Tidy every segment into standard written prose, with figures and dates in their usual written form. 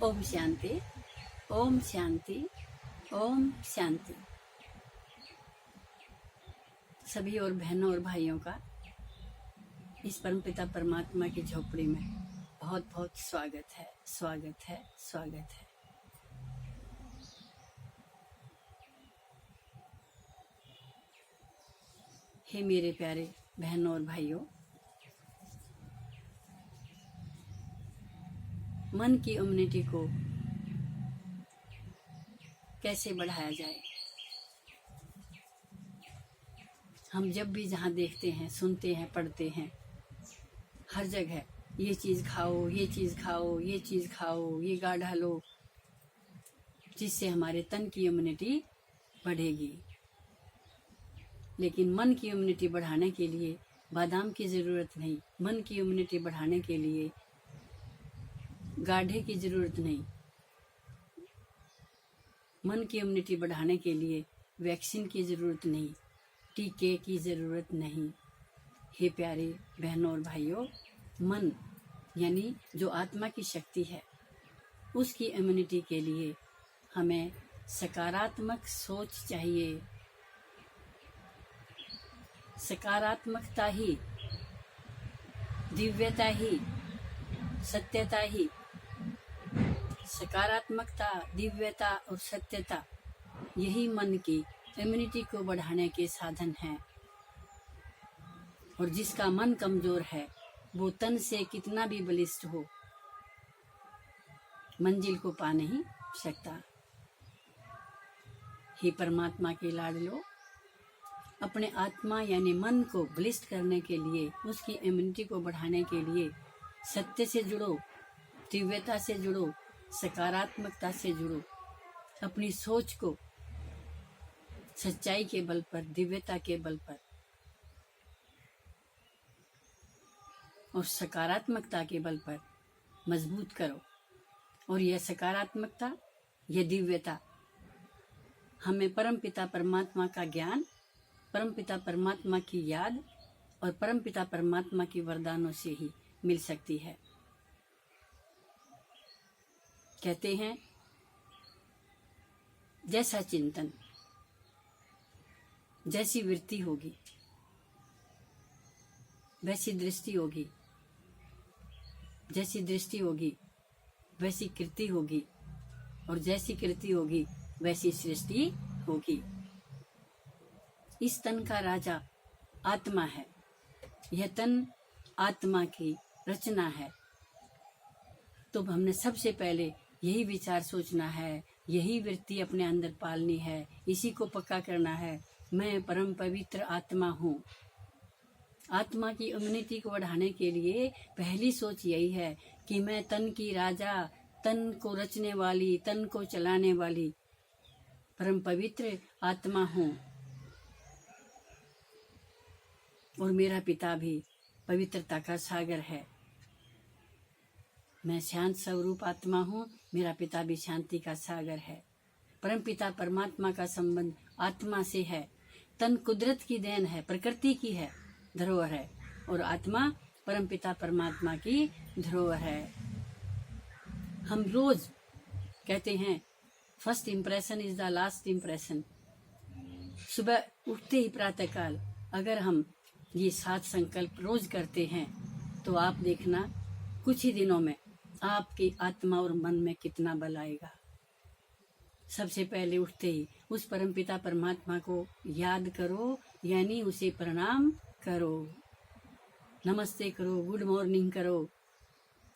ओम शांति, ओम शांति, ओम शांति। सभी और बहनों और भाइयों का इस परमपिता परमात्मा की झोपड़ी में बहुत बहुत स्वागत है, स्वागत है, स्वागत है। हे मेरे प्यारे बहनों और भाइयों, मन की इम्यूनिटी को कैसे बढ़ाया जाए। हम जब भी जहाँ देखते हैं, सुनते हैं, पढ़ते हैं, हर जगह ये चीज़ खाओ, ये चीज़ खाओ, ये चीज़ खाओ, ये गाढ़ा लो, जिससे हमारे तन की इम्यूनिटी बढ़ेगी। लेकिन मन की इम्यूनिटी बढ़ाने के लिए बादाम की ज़रूरत नहीं, मन की इम्यूनिटी बढ़ाने के लिए गाढ़े की ज़रूरत नहीं, मन की इम्यूनिटी बढ़ाने के लिए वैक्सीन की ज़रूरत नहीं, टीके की ज़रूरत नहीं। हे प्यारे बहनों और भाइयों, मन यानी जो आत्मा की शक्ति है, उसकी इम्यूनिटी के लिए हमें सकारात्मक सोच चाहिए। सकारात्मकता ही, दिव्यता ही, सत्यता ही, सकारात्मकता, दिव्यता और सत्यता, यही मन की इम्यूनिटी को बढ़ाने के साधन हैं। और जिसका मन कमजोर है वो तन से कितना भी बलिष्ठ हो, मंजिल को पा नहीं सकता। हे परमात्मा के लाडलो, अपने आत्मा यानी मन को बलिष्ठ करने के लिए, उसकी इम्यूनिटी को बढ़ाने के लिए सत्य से जुड़ो, दिव्यता से जुड़ो, सकारात्मकता से जुड़ो। अपनी सोच को सच्चाई के बल पर, दिव्यता के बल पर और सकारात्मकता के बल पर मजबूत करो। और यह सकारात्मकता, यह दिव्यता हमें परमपिता परमात्मा का ज्ञान, परमपिता परमात्मा की याद और परमपिता परमात्मा की वरदानों से ही मिल सकती है। कहते हैं जैसा चिंतन, जैसी वृत्ति होगी वैसी दृष्टि होगी, जैसी दृष्टि होगी वैसी कृति होगी, और जैसी कृति होगी वैसी सृष्टि होगी। इस तन का राजा आत्मा है। यह तन आत्मा की रचना है। तो हमने सबसे पहले यही विचार सोचना है, यही वृत्ति अपने अंदर पालनी है, इसी को पक्का करना है। मैं परम पवित्र आत्मा हूँ। आत्मा की इम्यूनिटी को बढ़ाने के लिए पहली सोच यही है कि मैं तन की राजा, तन को रचने वाली, तन को चलाने वाली परम पवित्र आत्मा हूँ। और मेरा पिता भी पवित्रता का सागर है। मैं शांत स्वरूप आत्मा हूँ, मेरा पिता भी शांति का सागर है। परम पिता परमात्मा का संबंध आत्मा से है। तन कुदरत की देन है, प्रकृति की है, धरोहर है, और आत्मा परम पिता परमात्मा की धरोहर है। हम रोज कहते हैं first impression is the last impression. सुबह उठते ही प्रातःकाल अगर हम ये 7 संकल्प रोज करते हैं तो आप देखना कुछ ही दिनों में आपकी आत्मा और मन में कितना बल आएगा। सबसे पहले उठते ही उस परमपिता परमात्मा को याद करो, यानी उसे प्रणाम करो, नमस्ते करो, गुड मॉर्निंग करो,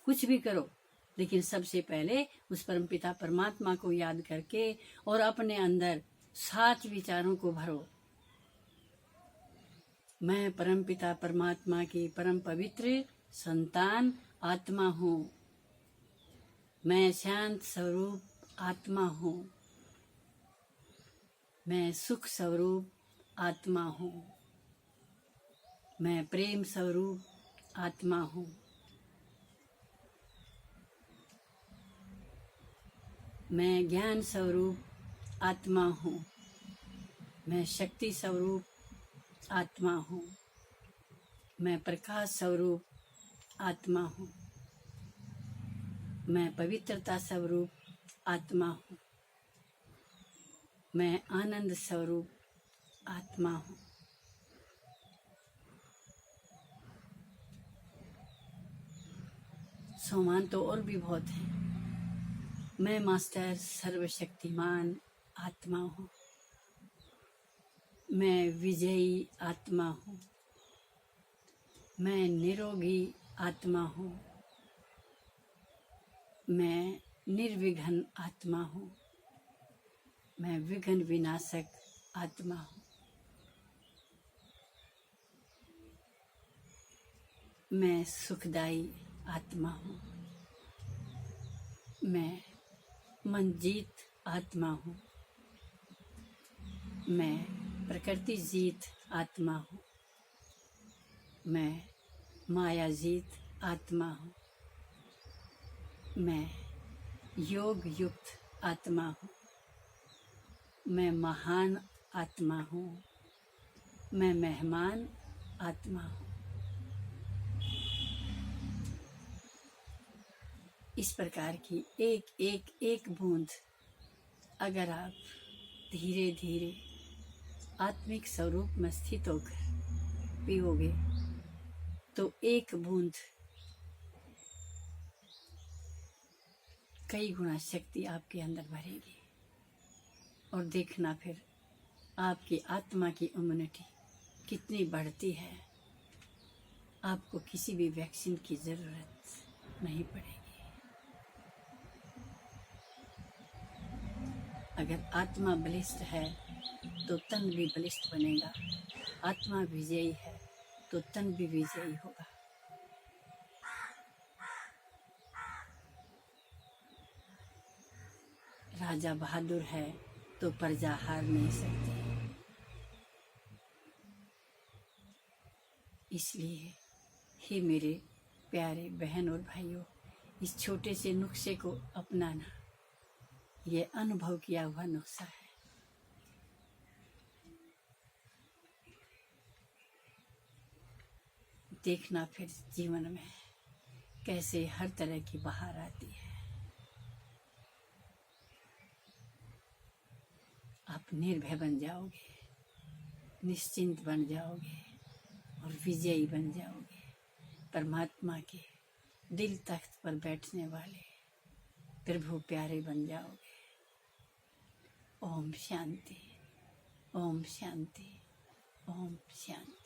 कुछ भी करो, लेकिन सबसे पहले उस परमपिता परमात्मा को याद करके और अपने अंदर 7 विचारों को भरो। मैं परमपिता परमात्मा की परम पवित्र संतान आत्मा हूँ। मैं शांत स्वरूप आत्मा हूँ। मैं सुख स्वरूप आत्मा हूँ। मैं प्रेम स्वरूप आत्मा हूँ। मैं ज्ञान स्वरूप आत्मा हूँ। मैं शक्ति स्वरूप आत्मा हूँ। मैं प्रकाश स्वरूप आत्मा हूँ। मैं पवित्रता स्वरूप आत्मा हूँ। मैं आनंद स्वरूप आत्मा हूँ। सोमान तो और भी बहुत हैं। मैं मास्टर सर्वशक्तिमान आत्मा हूँ। मैं विजयी आत्मा हूँ। मैं निरोगी आत्मा हूँ। मैं निर्विघ्न आत्मा हूँ। मैं विघ्न विनाशक आत्मा हूँ। मैं सुखदायी आत्मा हूँ। मैं मनजीत आत्मा हूँ। मैं प्रकृति जीत आत्मा हूँ। मैं माया जीत आत्मा हूँ। मैं योग युक्त आत्मा हूँ। मैं महान आत्मा हूँ। मैं मेहमान आत्मा हूँ। इस प्रकार की एक एक एक बूंद अगर आप धीरे धीरे आत्मिक स्वरूप में स्थित होकर पियोगे तो एक बूंद कई गुना शक्ति आपके अंदर भरेगी। और देखना फिर आपकी आत्मा की इम्यूनिटी कितनी बढ़ती है। आपको किसी भी वैक्सीन की जरूरत नहीं पड़ेगी। अगर आत्मा बलिष्ठ है तो तन भी बलिष्ठ बनेगा। आत्मा विजयी है तो तन भी विजयी होगा। राजा बहादुर है तो प्रजा हार नहीं सकती। इसलिए हे मेरे प्यारे बहन और भाइयों, इस छोटे से नुस्खे को अपनाना। ये अनुभव किया हुआ नुस्खा है। देखना फिर जीवन में कैसे हर तरह की बहार आती है। आप निर्भय बन जाओगे, निश्चिंत बन जाओगे और विजयी बन जाओगे। परमात्मा के दिल तख्त पर बैठने वाले प्रभु प्यारे बन जाओगे। ओम शांति, ओम शांति, ओम शांति।